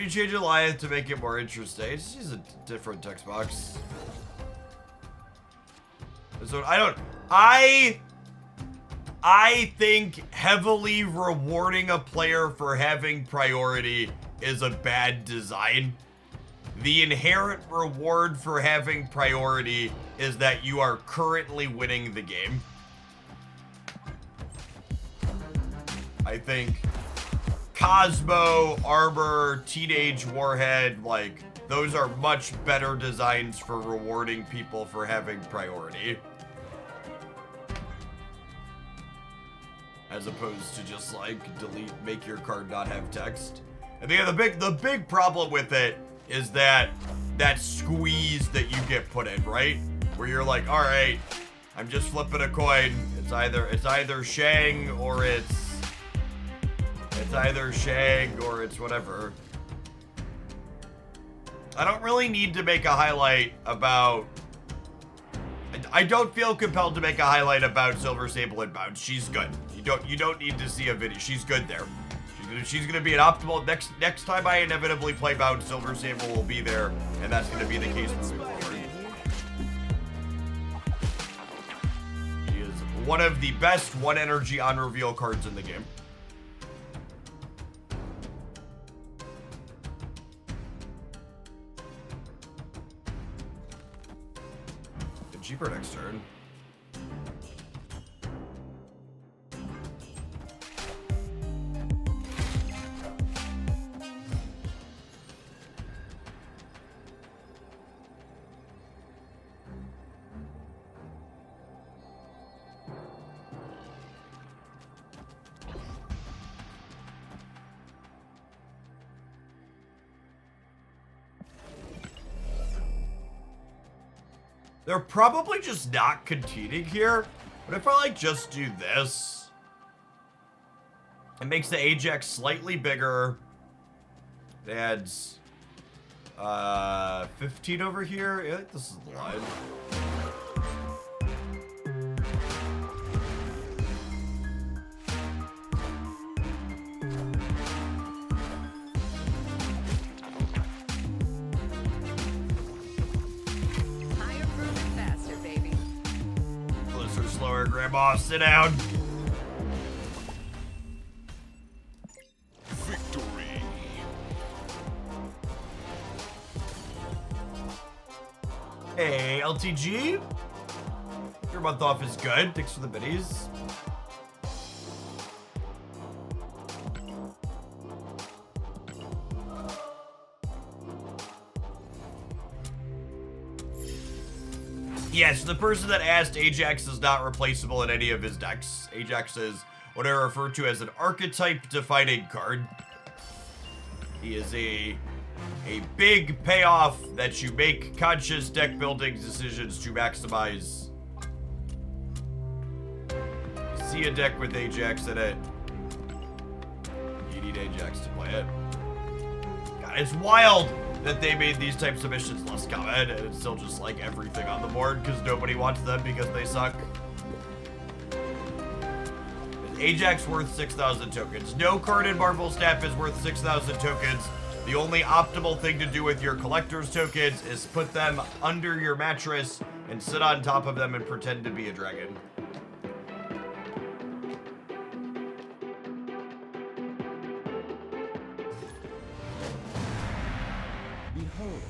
do you change Goliath to make it more interesting? Just use a different text box. So I think heavily rewarding a player for having priority is a bad design. The inherent reward for having priority is that you are currently winning the game. I think Cosmo, Armor, Teenage Warhead, like, those are much better designs for rewarding people for having priority. As opposed to just, like, delete, make your card not have text. And the big problem with it is that squeeze that you get put in, right? Where you're like, all right, I'm just flipping a coin. It's either Shang or it's whatever. I don't really need to make a highlight about... I don't feel compelled to make a highlight about Silver Sable and Bounce. She's good. You don't need to see a video. She's good there. She's gonna be an optimal next time I inevitably play Bounce, Silver Sable will be there, and that's gonna be the case moving forward. She is one of the best 1 energy on reveal cards in the game. Cheaper next turn. They're probably just not competing here, but if I like just do this, it makes the Ajax slightly bigger. It adds 15 over here. Yeah, I think this is the line. Grandma, sit down. Victory. Hey, LTG. Your month off is good. Thanks for the biddies. Yes, the person that asked, Ajax is not replaceable in any of his decks. Ajax is what I refer to as an archetype-defining card. He is a big payoff that you make conscious deck-building decisions to maximize. You see a deck with Ajax in it. You need Ajax to play it. God, it's wild that they made these types of missions less common, and it's still just like everything on the board because nobody wants them because they suck. Ajax worth 6,000 tokens. No card in Marvel Staff is worth 6,000 tokens. The only optimal thing to do with your collector's tokens is put them under your mattress and sit on top of them and pretend to be a dragon. Behold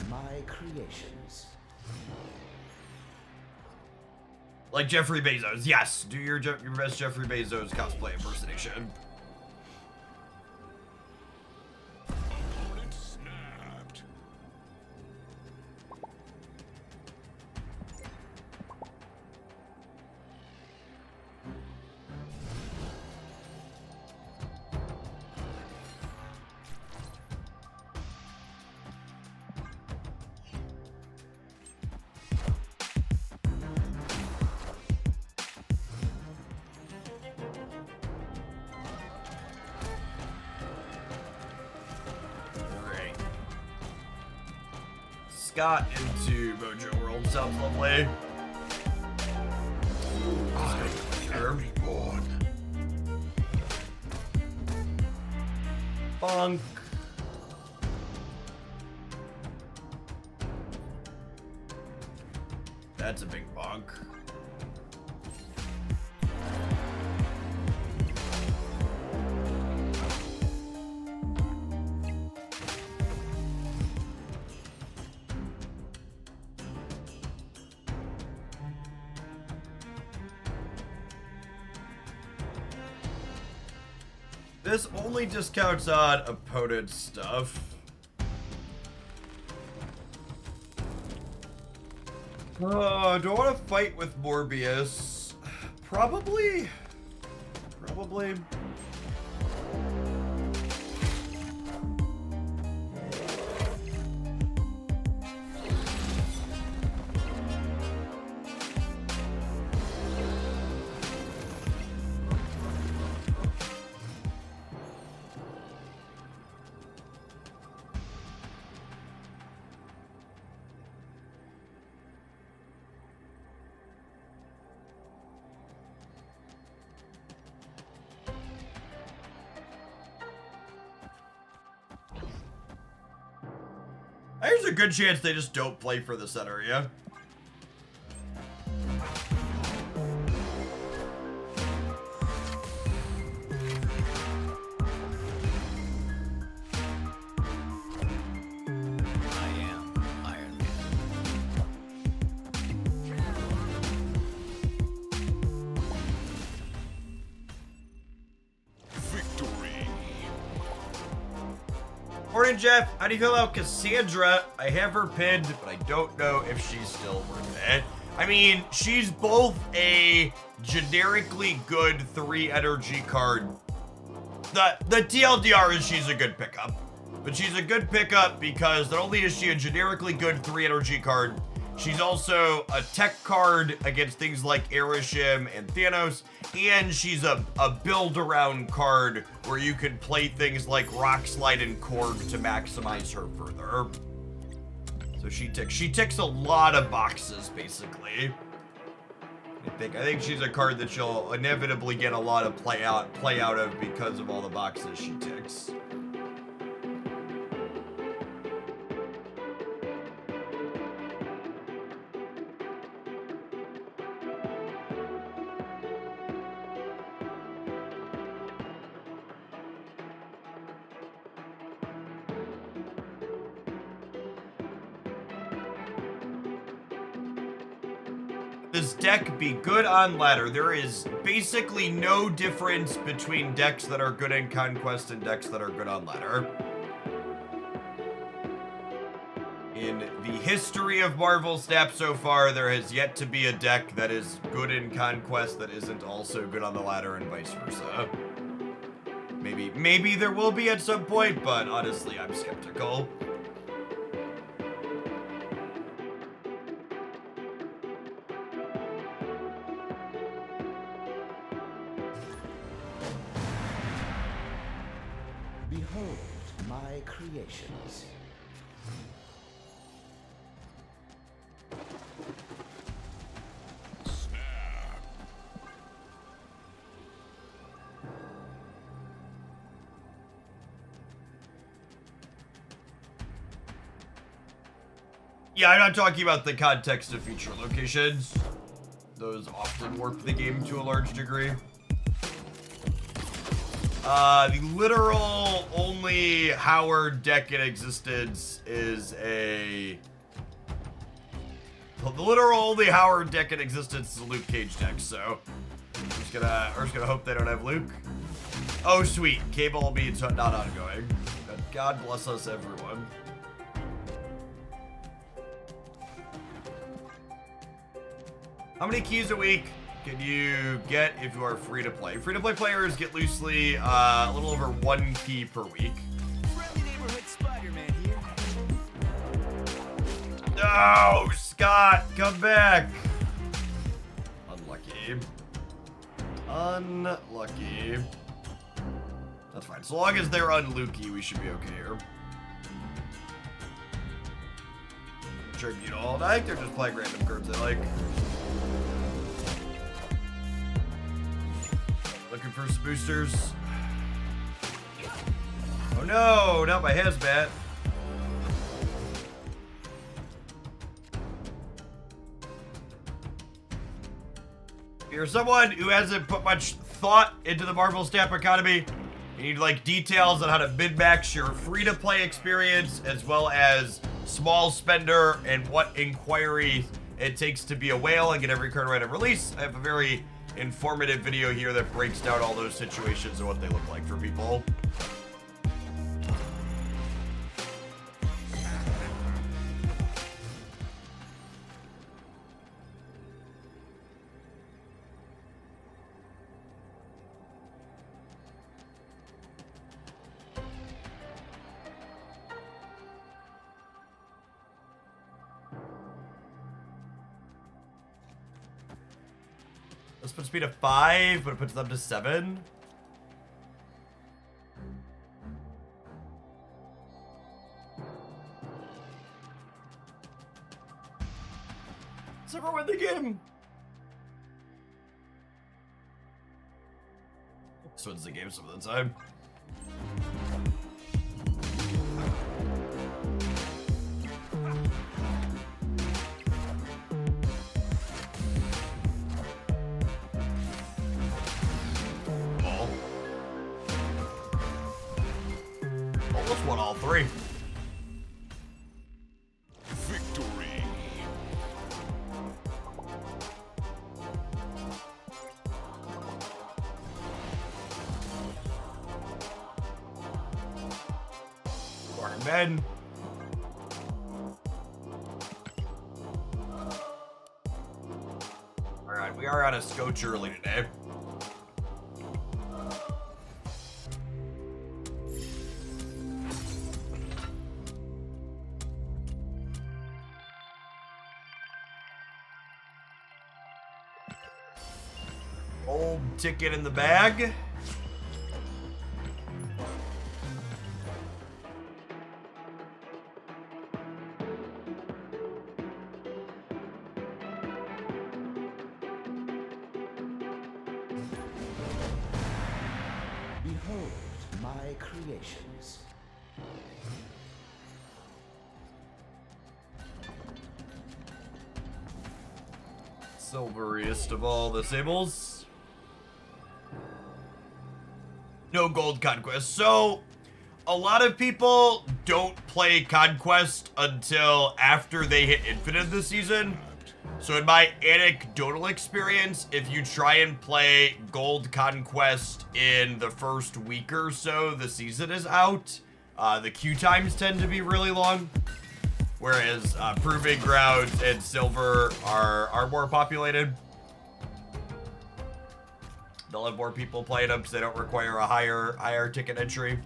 my creations. Like Jeffrey Bezos, yes. Do your best Jeffrey Bezos cosplay impersonation. Opponent snapped. Scott into Mojo World sounds lovely. Reborn. Bonk. That's a big bonk. This only discounts on opponent stuff. Do I want to fight with Morbius? Probably. Probably. There's a good chance they just don't play for the center, yeah? Morning, Jeff. How do you feel about Cassandra? I have her pinned, but I don't know if she's still worth it. I mean, she's both a generically good 3 energy card. The TLDR is she's a good pickup, but she's a good pickup because not only is she a generically good 3 energy card, she's also a tech card against things like Erishim and Thanos, and she's a build-around card where you can play things like Rock Slide and Korg to maximize her further. So she ticks a lot of boxes, basically. I think she's a card that she'll inevitably get a lot of play out of because of all the boxes she ticks. This deck be good on ladder. There is basically no difference between decks that are good in Conquest and decks that are good on ladder. In the history of Marvel Snap so far, there has yet to be a deck that is good in Conquest that isn't also good on the ladder and vice versa. Maybe there will be at some point, but honestly, I'm skeptical. Behold my creations. Yeah, I'm not talking about the context of feature locations. Those often warp the game to a large degree. The literal only Howard deck in existence is a... The literal only Howard deck in existence is a Luke Cage deck, so... we're just gonna hope they don't have Luke. Oh, sweet. Cable means not ongoing. God bless us, everyone. How many keys a week can you get if you are free to play? Free to play players get loosely a little over 1 key per week. Friendly neighborhood Spider-Man here. No, Scott, come back. Unlucky. Unlucky. That's fine. So long as they're unlucky, we should be okay here. Tribunal. I think they're just playing random cards they like. Looking for some boosters. Oh no, not my hazmat. you're someone who hasn't put much thought into the Marvel Stamp economy, you need like details on how to min-max your free-to-play experience, as well as small spender and what inquiry it takes to be a whale and get every card right at release. I have a very informative video here that breaks down all those situations and what they look like for people. This puts me to 5, but it puts them to 7. Silver win the game. This wins the game some of the time. Almost won all 3. Victory. Morning, Ben. Alright, we are on a scotch early today. Old ticket in the bag. Behold my creations. Silveriest of all the Sables. No gold Conquest. So, a lot of people don't play Conquest until after they hit Infinite this season. So in my anecdotal experience, if you try and play Gold Conquest in the first week or so the season is out, the queue times tend to be really long. Whereas Proving Grounds and Silver are more populated. They'll have more people playing them because they don't require a higher ticket entry.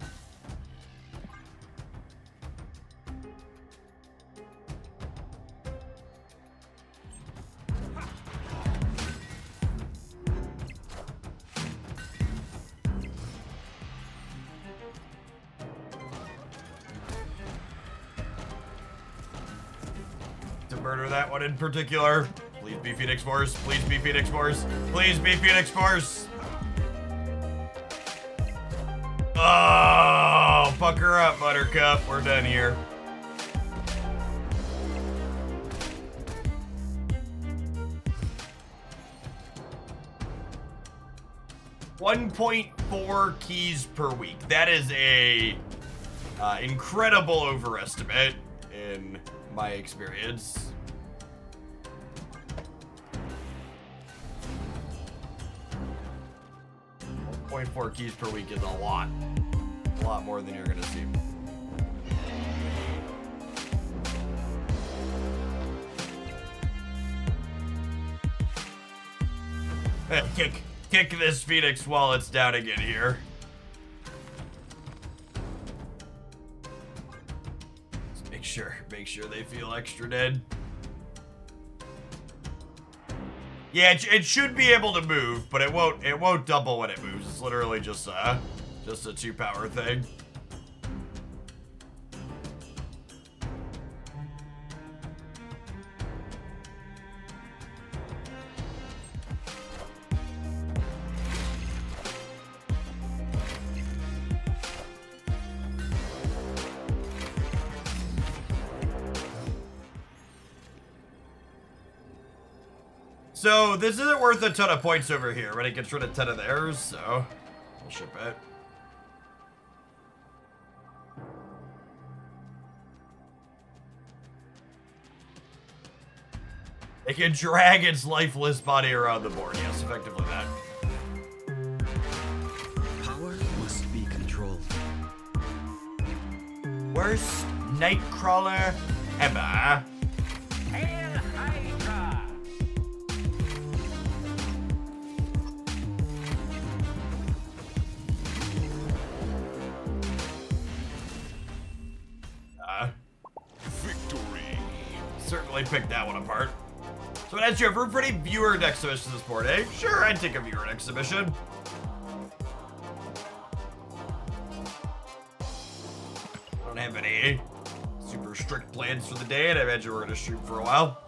To murder that one in particular. Please be Phoenix Force. Please be Phoenix Force. Please be Phoenix Force. Oh, pucker up, Buttercup. We're done here. $1.4 keys per week. That is a incredible overestimate in my experience. .4 keys per week is a lot more than you're gonna see. Hey, kick this Phoenix while it's down again here. Just make sure they feel extra dead. Yeah, it should be able to move, but it won't double when it moves. It's literally just a 2-power thing. So this isn't worth a ton of points over here, but it gets rid of 10 of theirs, so we'll ship it. It can drag its lifeless body around the board. Yes, effectively that. Power must be controlled. Worst Nightcrawler ever. Hail Hydra! Victory. Certainly picked that one apart. So that's your for pretty viewer exhibition this board, eh? Sure, I'd take a viewer exhibition. I don't have any super strict plans for the day, and I imagine we're gonna stream for a while.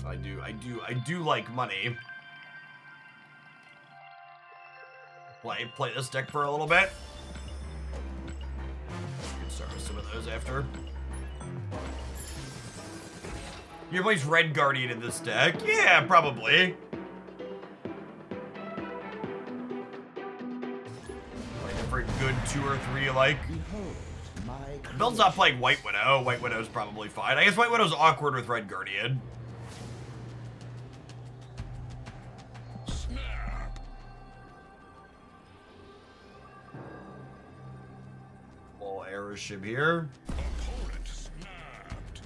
I do like money. Play this deck for a little bit. We can start with some of those after. You plays Red Guardian in this deck? Yeah, probably. Like a pretty good 2 or 3 you like. Behold my Bill's not playing White Widow. White Widow's probably fine. I guess White Widow's awkward with Red Guardian. Little airship here. Opponent snapped.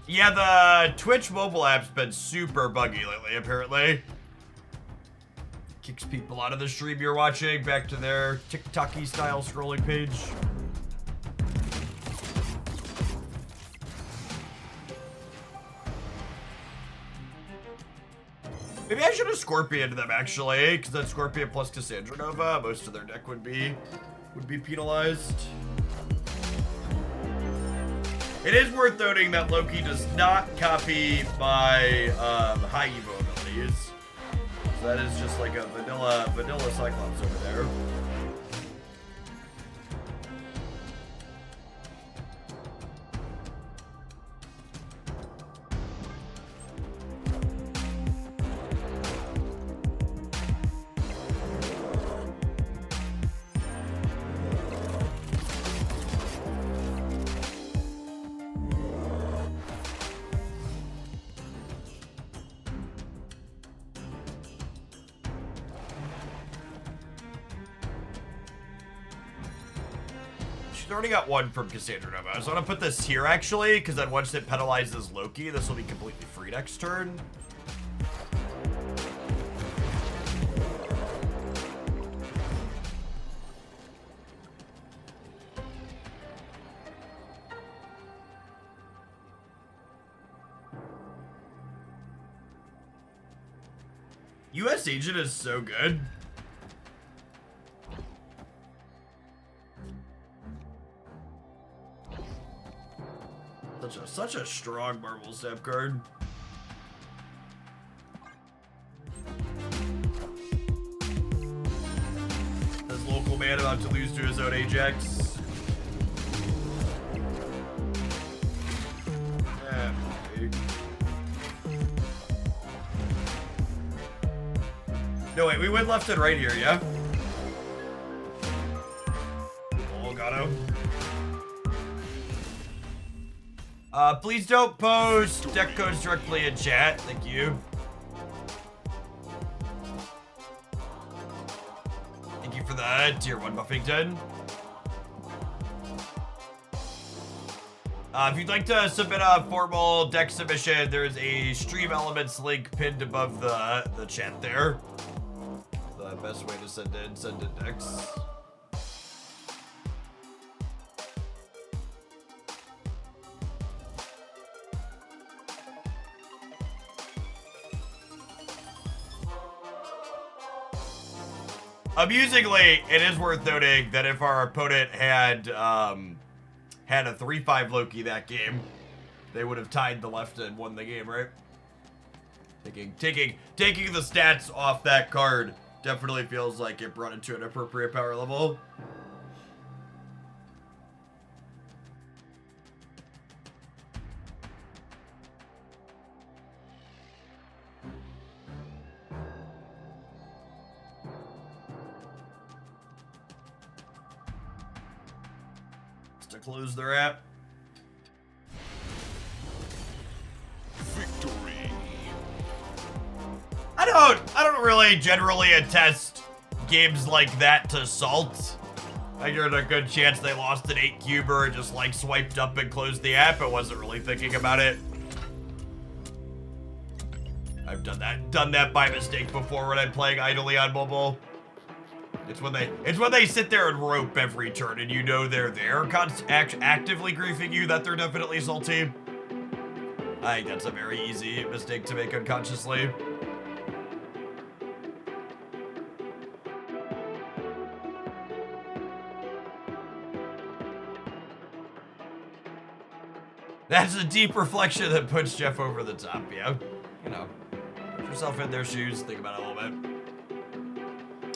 Yeah, the Twitch mobile app's been super buggy lately, apparently. Kicks people out of the stream you're watching back to their TikTok-y style scrolling page. Maybe I should have Scorpioned them, actually, because then Scorpion plus Cassandra Nova, most of their deck would be penalized. It is worth noting that Loki does not copy my high evo abilities. So that is just like a vanilla Cyclops over there. Already got one from Cassandra Nova. So I'm gonna put this here actually, because then once it penalizes Loki, this will be completely free next turn. US Agent is so good. Such a strong Marvel Snap card. This local man about to lose to his own Ajax. Yeah, maybe. No, wait, we went left and right here, yeah? Oh, got him. Please don't post deck codes directly in chat. Thank you. Thank you for the tier 1 Buffington. If you'd like to submit a formal deck submission, there's a Stream Elements link pinned above the chat there. The best way to send in decks. Amusingly, it is worth noting that if our opponent had had a 3-5 Loki that game, they would have tied the left and won the game, right? Taking the stats off that card definitely feels like it brought it to an appropriate power level. To close their app. Victory. I don't really generally attest games like that to Salt. I there's a good chance they lost an 8 cuber and just like swiped up and closed the app and wasn't really thinking about it. I've done that by mistake before when I'm playing idly on mobile. It's when they sit there and rope every turn and you know they're there, actively griefing you that they're definitely salty. I think that's a very easy mistake to make unconsciously. That's a deep reflection that puts Jeff over the top, yeah. You know, put yourself in their shoes, think about it a little bit.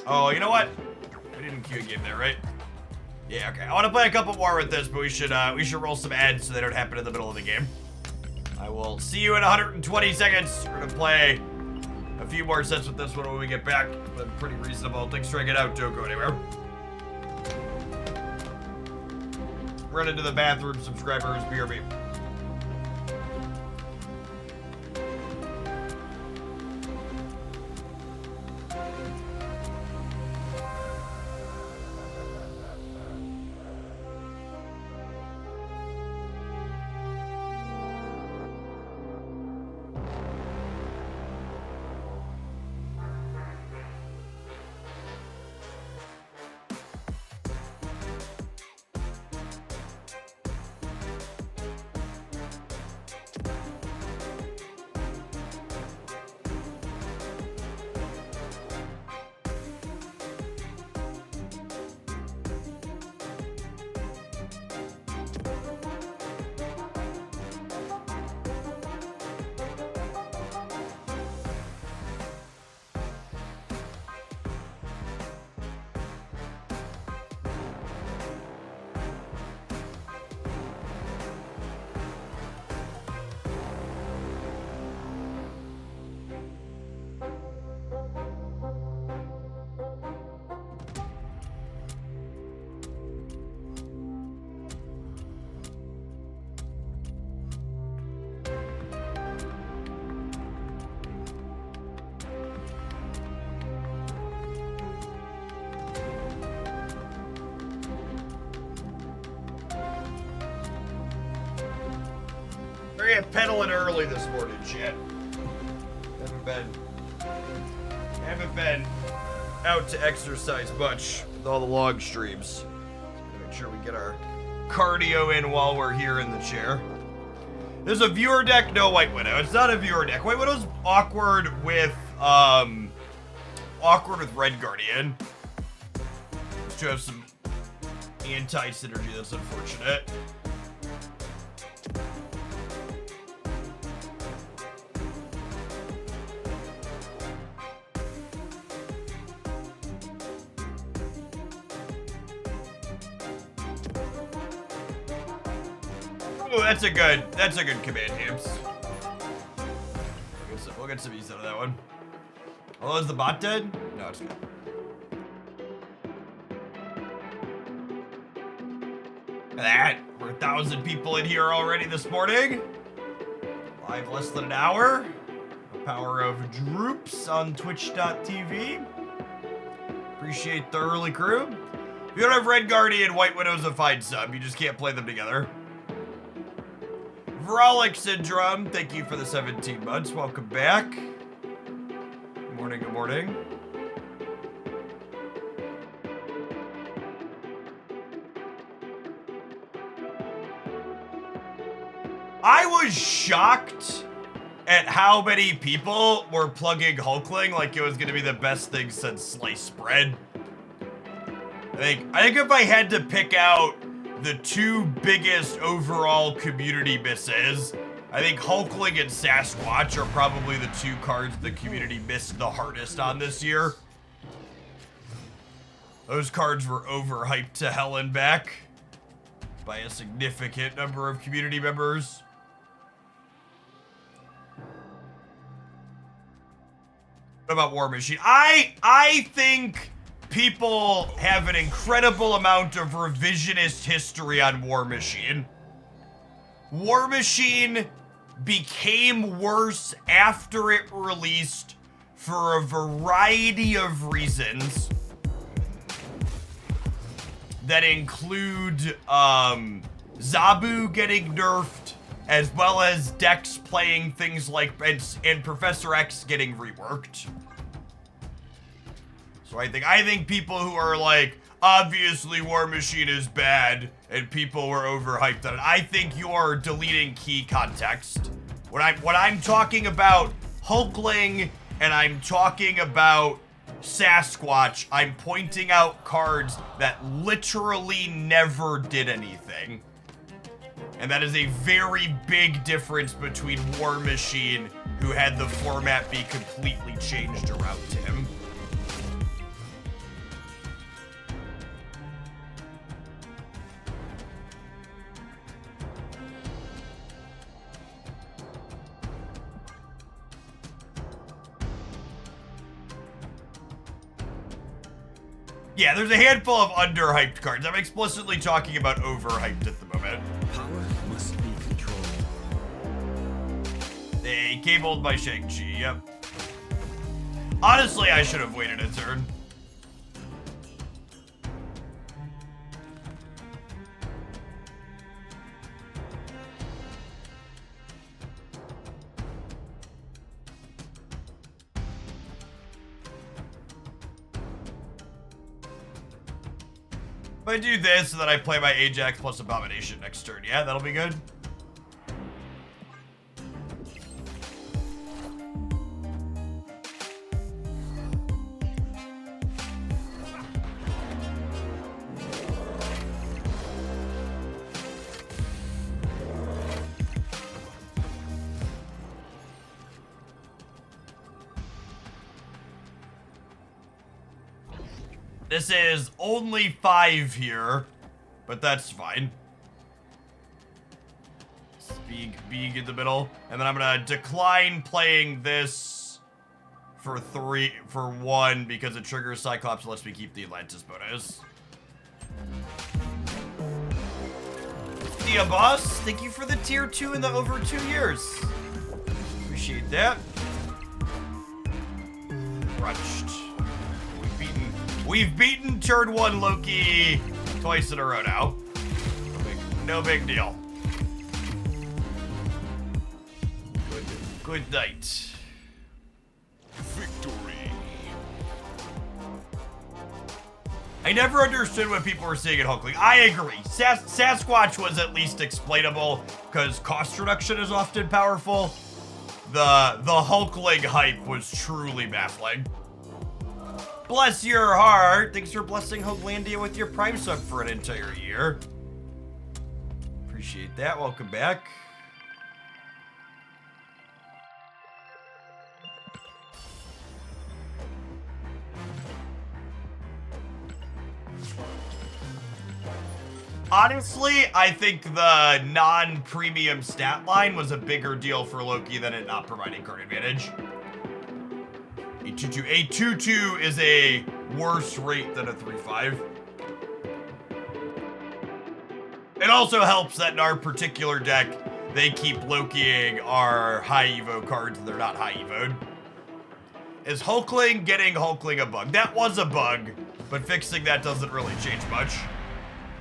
Oh, you know what? We didn't queue a game there, right? Yeah, okay. I want to play a couple more with this, but we should roll some ads so they don't happen in the middle of the game. I will see you in 120 seconds. We're gonna play a few more sets with this one when we get back. But pretty reasonable. Thanks for hanging out. Don't go anywhere. Run into the bathroom, subscribers, BRB. Pedaling early this morning, shit. Haven't been out to exercise much with all the log streams. So make sure we get our cardio in while we're here in the chair. There's a viewer deck, no White Widow. It's not a viewer deck. White Widow's awkward with Red Guardian. To have some anti-synergy, that's unfortunate. Ooh, that's a good command, Hams. We'll get some use out of that one. Oh, is the bot dead? No, it's good. Look at that. We're 1,000 people in here already this morning. Live less than an hour. The power of Droops on twitch.tv. Appreciate the early crew. If you don't have Red Guardian, White Widow's a fine sub. You just can't play them together. Vrolic Syndrome, thank you for the 17 months. Welcome back. Good morning, good morning. I was shocked at how many people were plugging Hulkling like it was going to be the best thing since sliced bread. I think if I had to pick out the two biggest overall community misses, I think Hulkling and Sasquatch are probably the two cards the community missed the hardest on this year. Those cards were overhyped to hell and back by a significant number of community members. What about War Machine? I think people have an incredible amount of revisionist history on War Machine. War Machine became worse after it released for a variety of reasons that include Zabu getting nerfed, as well as decks playing things like and Professor X getting reworked. So I think people who are like, obviously War Machine is bad and people were overhyped on it, I think you're deleting key context. When I'm talking about Hulkling and I'm talking about Sasquatch, I'm pointing out cards that literally never did anything. And that is a very big difference between War Machine, who had the format be completely changed around him. Yeah, there's a handful of underhyped cards. I'm explicitly talking about overhyped at the moment. Power must be controlled. They cabled by Shang-Chi, yep. Honestly, I should have waited a turn. If I do this and then I play my Ajax plus Abomination next turn, yeah, that'll be good. This is only 5 here, but that's fine. Being in the middle, and then I'm gonna decline playing this for 1 because it triggers Cyclops and lets me keep the Atlantis bonus. See ya, boss. Thank you for the tier 2 in the over 2 years. Appreciate that. Crunched. We've beaten turn 1 Loki twice in a row now. No big deal. Good night. Victory. I never understood what people were saying at Hulkling. I agree. Sasquatch was at least explainable because cost reduction is often powerful. The Hulkling hype was truly baffling. Bless your heart. Thanks for blessing Hoaglandia with your Prime sub for an entire year. Appreciate that. Welcome back. Honestly, I think the non-premium stat line was a bigger deal for Loki than it not providing card advantage. A 2-2. A 2-2 is a worse rate than a 3-5. It also helps that in our particular deck, they keep Lokiing our high Evo cards and they're not high Evo'd. Is Hulkling getting Hulkling a bug? That was a bug, but fixing that doesn't really change much.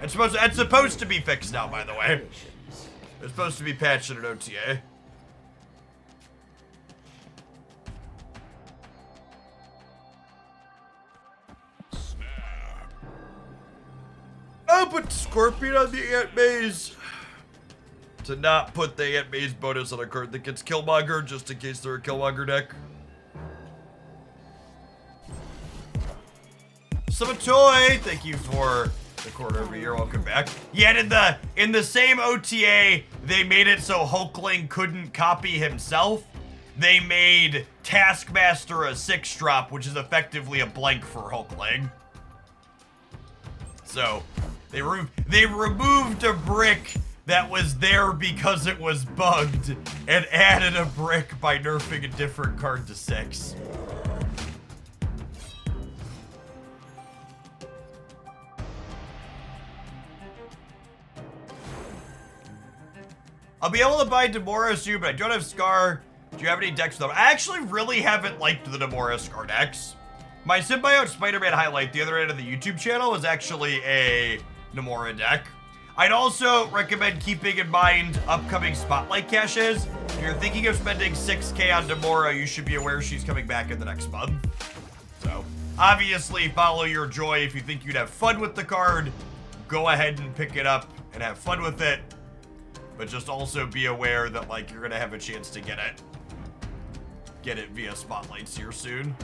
It's supposed to be fixed now, by the way. It's supposed to be patched in an OTA. I'll put Scorpion on the Ant Maze. To not put the Ant Maze bonus on a card that gets Killmonger, just in case they're a Killmonger deck. Samatoy, thank you for the quarter of a year. Welcome back. Yet in the same OTA, they made it so Hulkling couldn't copy himself. They made Taskmaster a 6-drop, which is effectively a blank for Hulkling. So they removed a brick that was there because it was bugged and added a brick by nerfing a different card to 6. I'll be able to buy Demora soon, but I don't have Scar. Do you have any decks though? I actually really haven't liked the Demora Scar decks. My Symbiote Spider-Man highlight the other end of the YouTube channel was actually a Nomura deck. I'd also recommend keeping in mind upcoming Spotlight caches. If you're thinking of spending 6K on Nomura, you should be aware she's coming back in the next month. So, obviously, follow your joy. If you think you'd have fun with the card, go ahead and pick it up and have fun with it. But just also be aware that, like, you're gonna have a chance to get it via Spotlights here soon.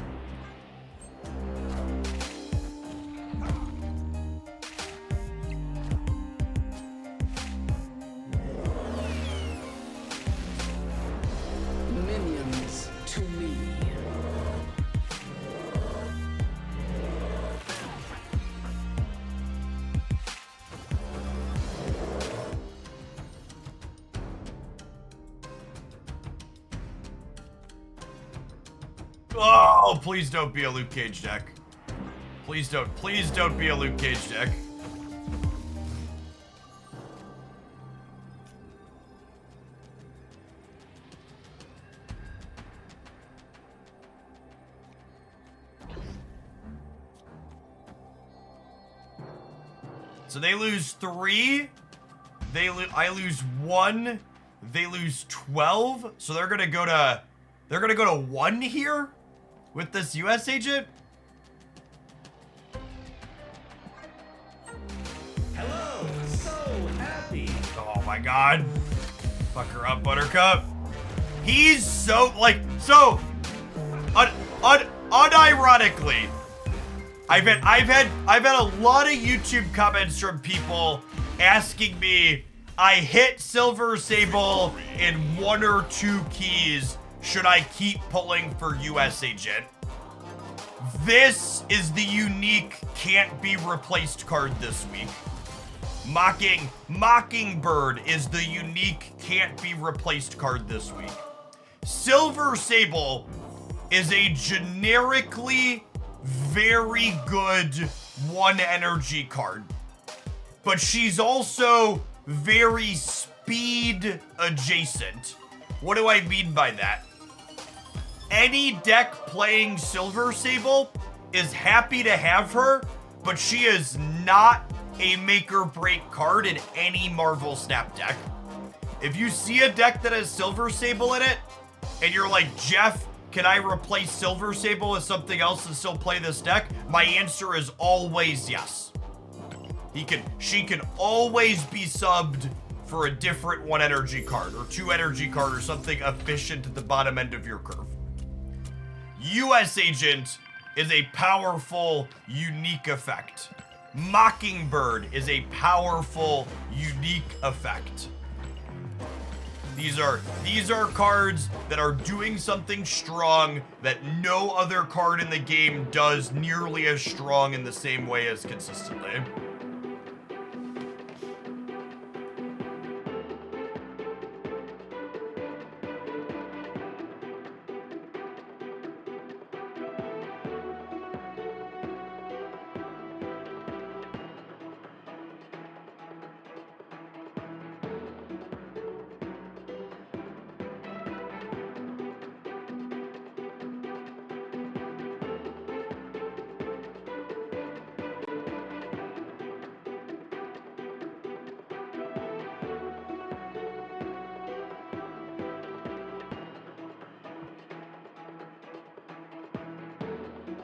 Minions to me. Oh, please don't be a Luke Cage deck. Please don't be a Luke Cage deck. So they lose 3. I lose 1. They lose 12. So they're gonna go to 1 here with this US agent. Hello, so happy. Oh my god. Fuck her up, Buttercup. He's so, like, so unironically, I've had a lot of YouTube comments from people asking me, I hit Silver Sable in 1 or 2 keys. Should I keep pulling for US agent? This is the unique can't be replaced card this week. Mockingbird is the unique can't be replaced card this week. Silver Sable is a generically very good 1 energy card, but she's also very speed adjacent. What do I mean by that? Any deck playing Silver Sable is happy to have her, but she is not a make or break card in any Marvel Snap deck. If you see a deck that has Silver Sable in it, and you're like, Jeff, can I replace Silver Sable with something else and still play this deck? My answer is always yes. She can always be subbed for a different 1 energy card or 2 energy card or something efficient at the bottom end of your curve. US Agent is a powerful, unique effect. Mockingbird is a powerful, unique effect. These are cards that are doing something strong that no other card in the game does nearly as strong in the same way as consistently.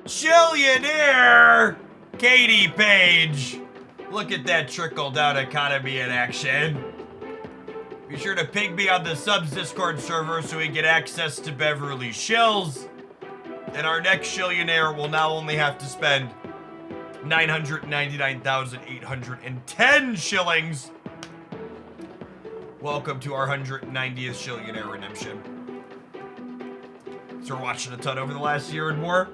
Chillionaire Katie Page. Look at that trickle down economy in action. Be sure to ping me on the subs Discord server so we get access to Beverly Shills. And our next Chillionaire will now only have to spend 999,810 shillings. Welcome to our 190th Shillionaire redemption. So we're watching a ton over the last year and more.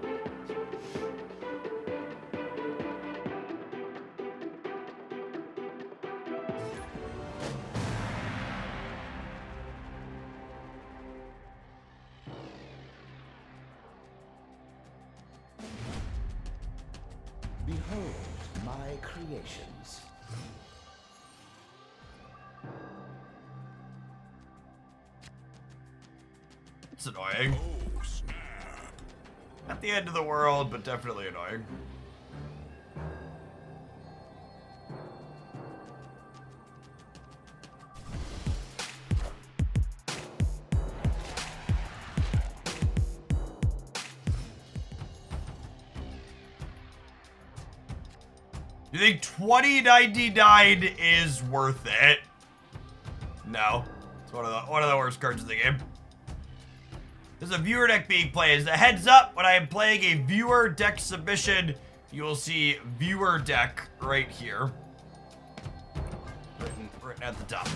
Behold my creations. It's annoying. Oh, snap. Not the end of the world, but definitely annoying. You think 2099 is worth it? No. It's one of the worst cards in the game. There's a viewer deck being played. As a heads up, when I am playing a viewer deck submission, you will see viewer deck right here. Written at the top.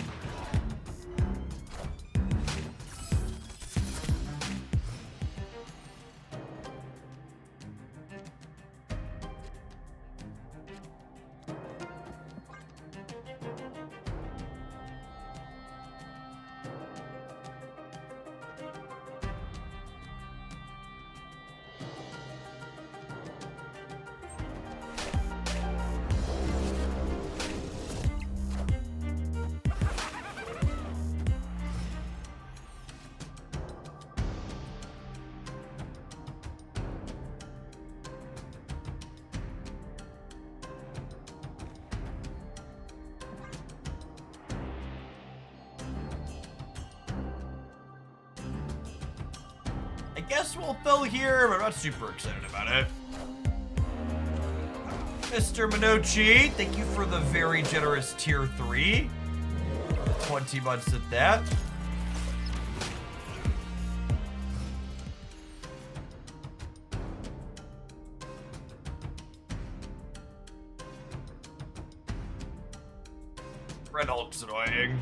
I guess we'll fill here, but I'm not super excited about it. Mr. Minochi, thank you for the very generous tier 3. 20 months at that. Red Hulk's annoying.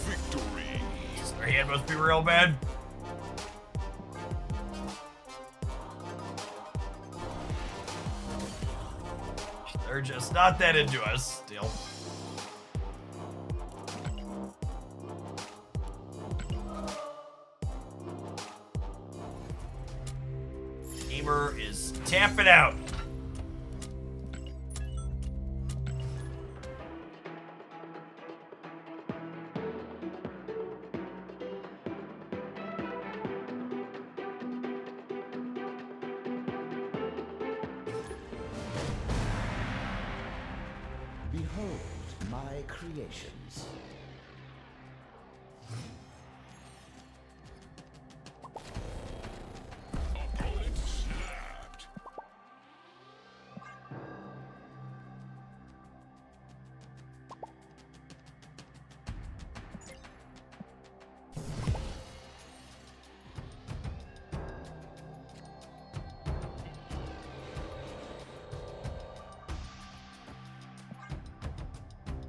Victory. Their hand must be real bad. They're just not that into us still. Gamer is tapping out. Behold my creations. Opponent snapped.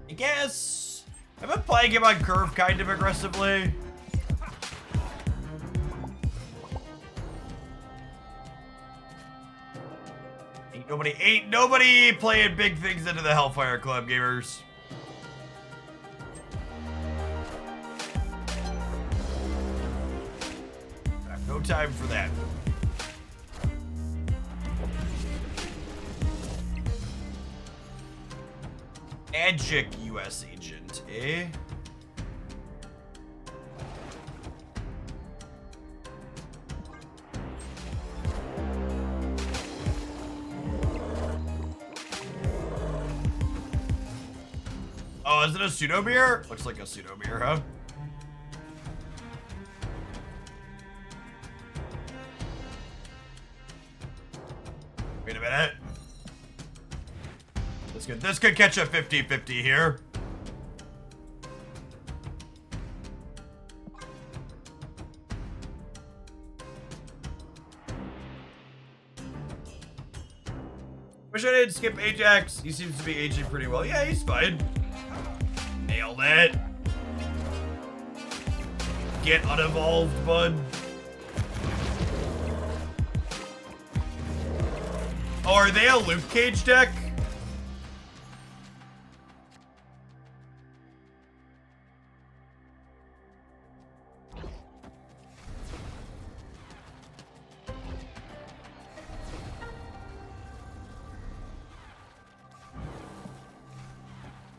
I guess I've been playing him on curve kind of aggressively. Ain't nobody playing big things into the Hellfire Club, gamers. I have no time for that. Ajax US agent, eh? Oh, is it a pseudo beer? Looks like a pseudo beer, huh? Wait a minute. This could catch a 50-50 here. Wish I didn't skip Ajax. He seems to be aging pretty well. Yeah, he's fine. Nailed it. Get unevolved, bud. Oh, are they a Luke Cage deck?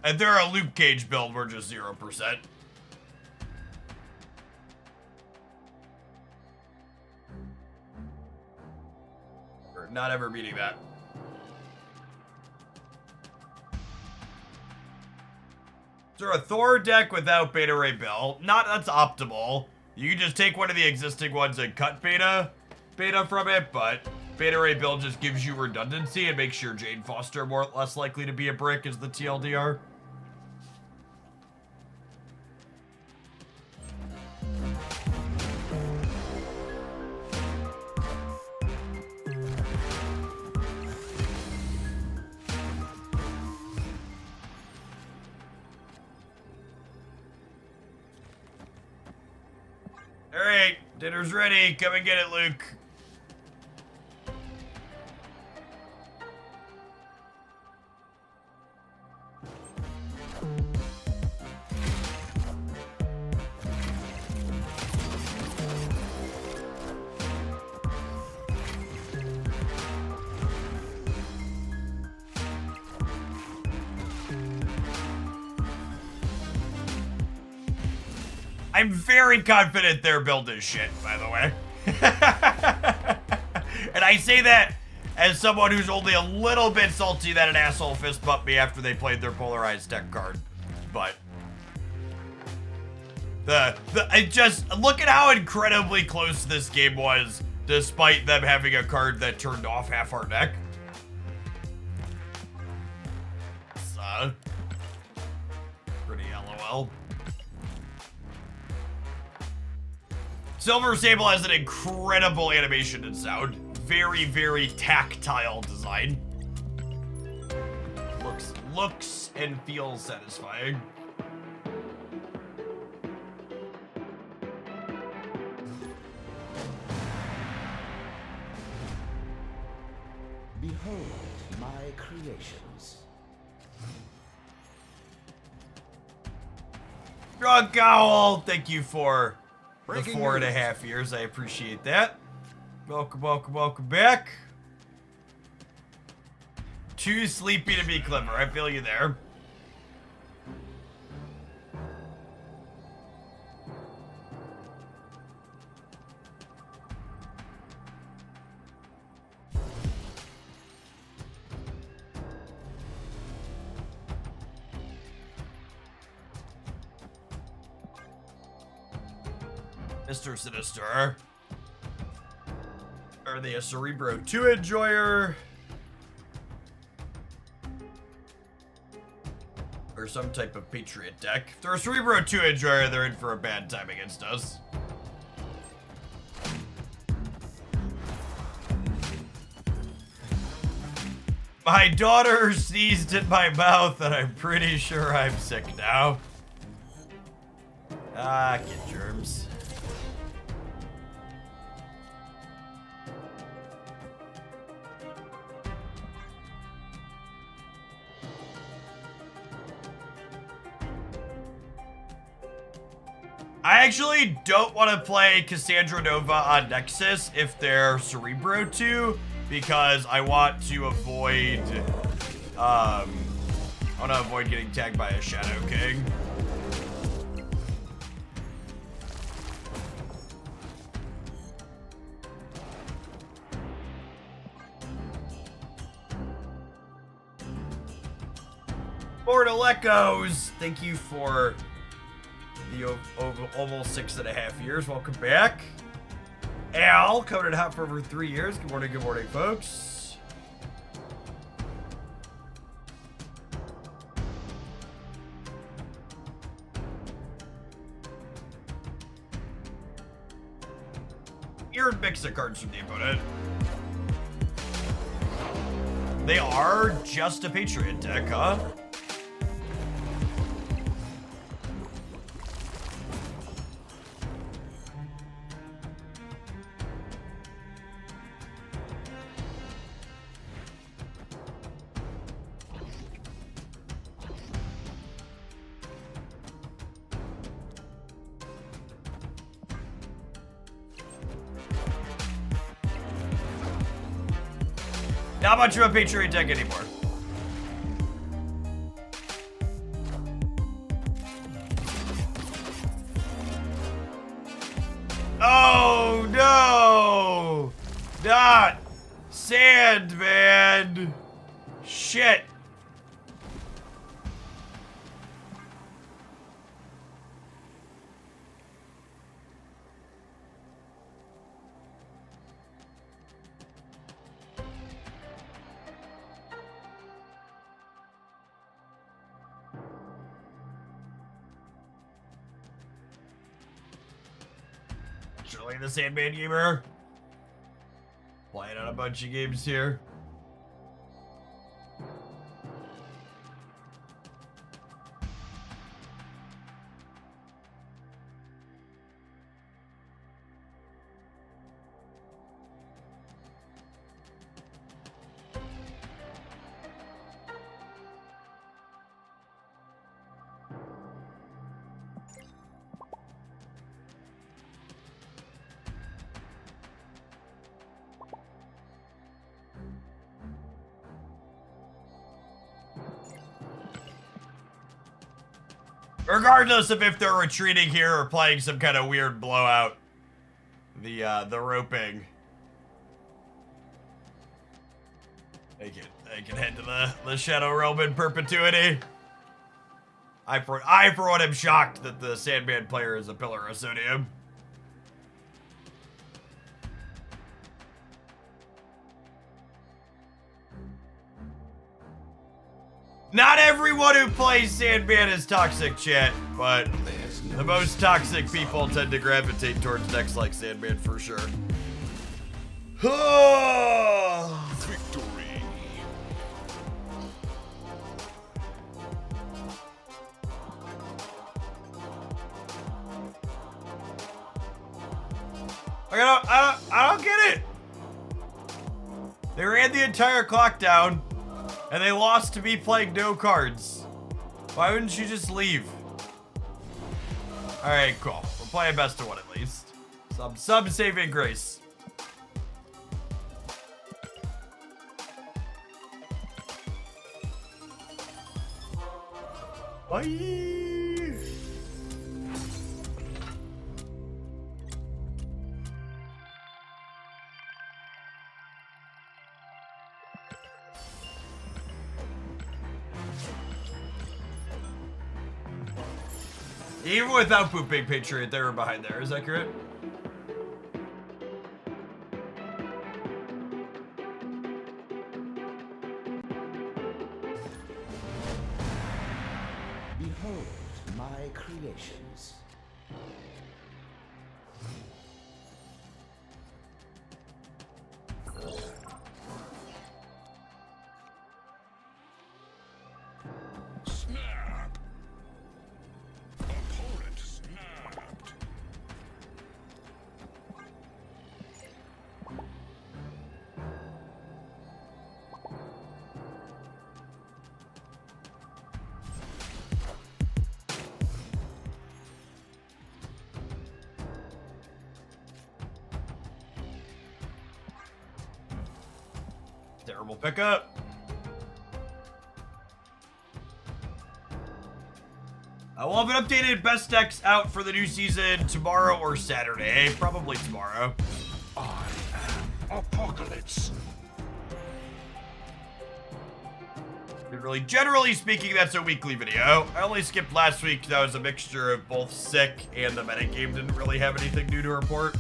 If they're a Luke Cage build, we're just 0%. We're not ever beating that. Is there a Thor deck without Beta Ray Bill? That's optimal. You can just take one of the existing ones and cut Beta from it, but Beta Ray Bill just gives you redundancy and makes your Jane Foster less likely to be a brick as the TLDR. Alright, dinner's ready. Come and get it, Luke. I'm very confident their build is shit, by the way. And I say that as someone who's only a little bit salty that an asshole fist bumped me after they played their polarized deck card. But just look at how incredibly close this game was, despite them having a card that turned off half our deck. So, pretty LOL. Silver Sable has an incredible animation and sound. Very, very tactile design. Looks and feels satisfying. Behold my creations. Drunk Owl, thank you for Breaking the 4.5 years. I appreciate that. Welcome, welcome, welcome back. Too sleepy to be clever. I feel you there. Mr. Sinister. Are they a Cerebro 2 enjoyer? Or some type of Patriot deck? If they're a Cerebro 2 enjoyer, they're in for a bad time against us. My daughter sneezed in my mouth and I'm pretty sure I'm sick now. Ah, get germs. I actually don't want to play Cassandra Nova on Nexus if they're Cerebro 2, because I want to avoid, getting tagged by a Shadow King. Mortal Echoes, thank you for the almost 6.5 years. Welcome back. Al, coming in hot for over 3 years. Good morning, folks. Weird mix of cards from the opponent. They are just a Patriot deck, huh? Not much of a Patriot deck anymore. Oh no! Not Sandman! Shit! Surely the Sandman Gamer. Playing on a bunch of games here. Regardless of if they're retreating here or playing some kind of weird blowout, the roping. They can head to the Shadow Realm in perpetuity. I for one am shocked that the Sandman player is a Pillar of Sodium. Not everyone who plays Sandman is toxic, chat, but the most toxic people tend to gravitate towards decks like Sandman for sure. Victory. I don't get it. They ran the entire clock down, and they lost to me playing no cards. Why wouldn't you just leave? All right, cool. We're playing best of one at least. Some saving grace. Bye. Even without pooping Patriot, they were behind there. Is that correct? Behold my creations. Snap. Opponent snapped. Terrible pickup. We'll have an updated best decks out for the new season tomorrow or Saturday. Probably tomorrow. I am Apocalypse. Really, generally speaking, that's a weekly video. I only skipped last week. That was a mixture of both sick and the metagame didn't really have anything new to report.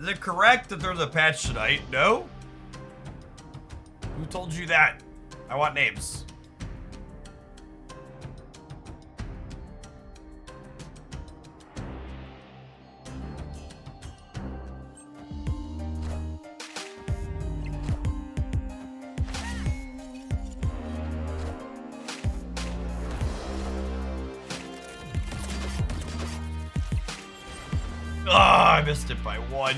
Is it correct that there's a patch tonight? No? Who told you that? I want names. Ah, I missed it by one.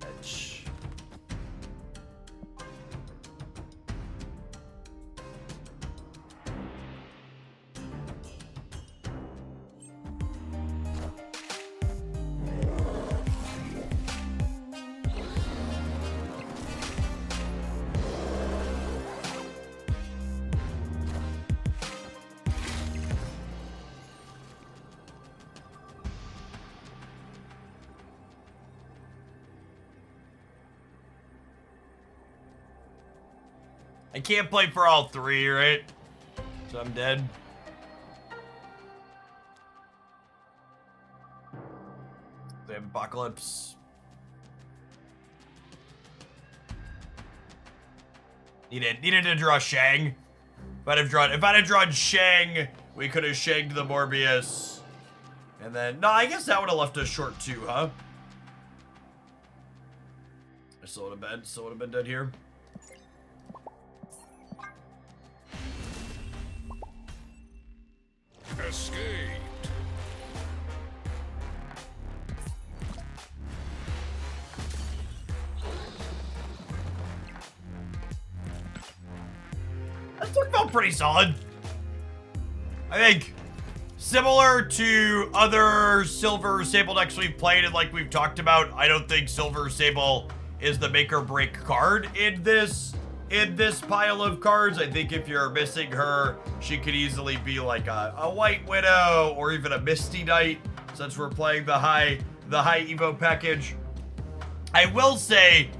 Edge. I can't play for all three, right? So I'm dead. The Apocalypse. Needed to draw Shang. If I'd have drawn Shang, we could have shagged the Morbius. And then, no, I guess that would have left us short too, huh? I still would have been dead here. Escaped. That look felt pretty solid. I think similar to other Silver Sable decks we've played and like we've talked about, I don't think Silver Sable is the make or break card in this pile of cards. I think if you're missing her, she could easily be like a White Widow or even a Misty Knight, since we're playing the high Evo package. I will say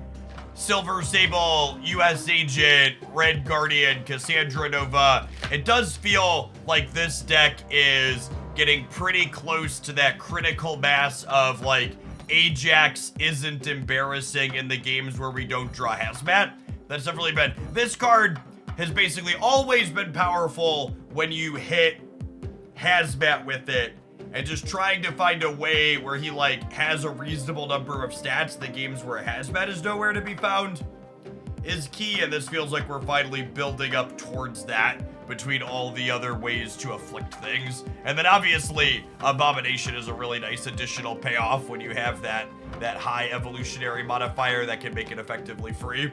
Silver Sable, US Agent, Red Guardian, Cassandra Nova, it does feel like this deck is getting pretty close to that critical mass of like Ajax isn't embarrassing in the games where we don't draw Hazmat. That's definitely been, this card has basically always been powerful when you hit Hazmat with it, and just trying to find a way where he like has a reasonable number of stats, the games where Hazmat is nowhere to be found, is key, and this feels like we're finally building up towards that between all the other ways to afflict things. And then obviously Abomination is a really nice additional payoff when you have that high evolutionary modifier that can make it effectively free.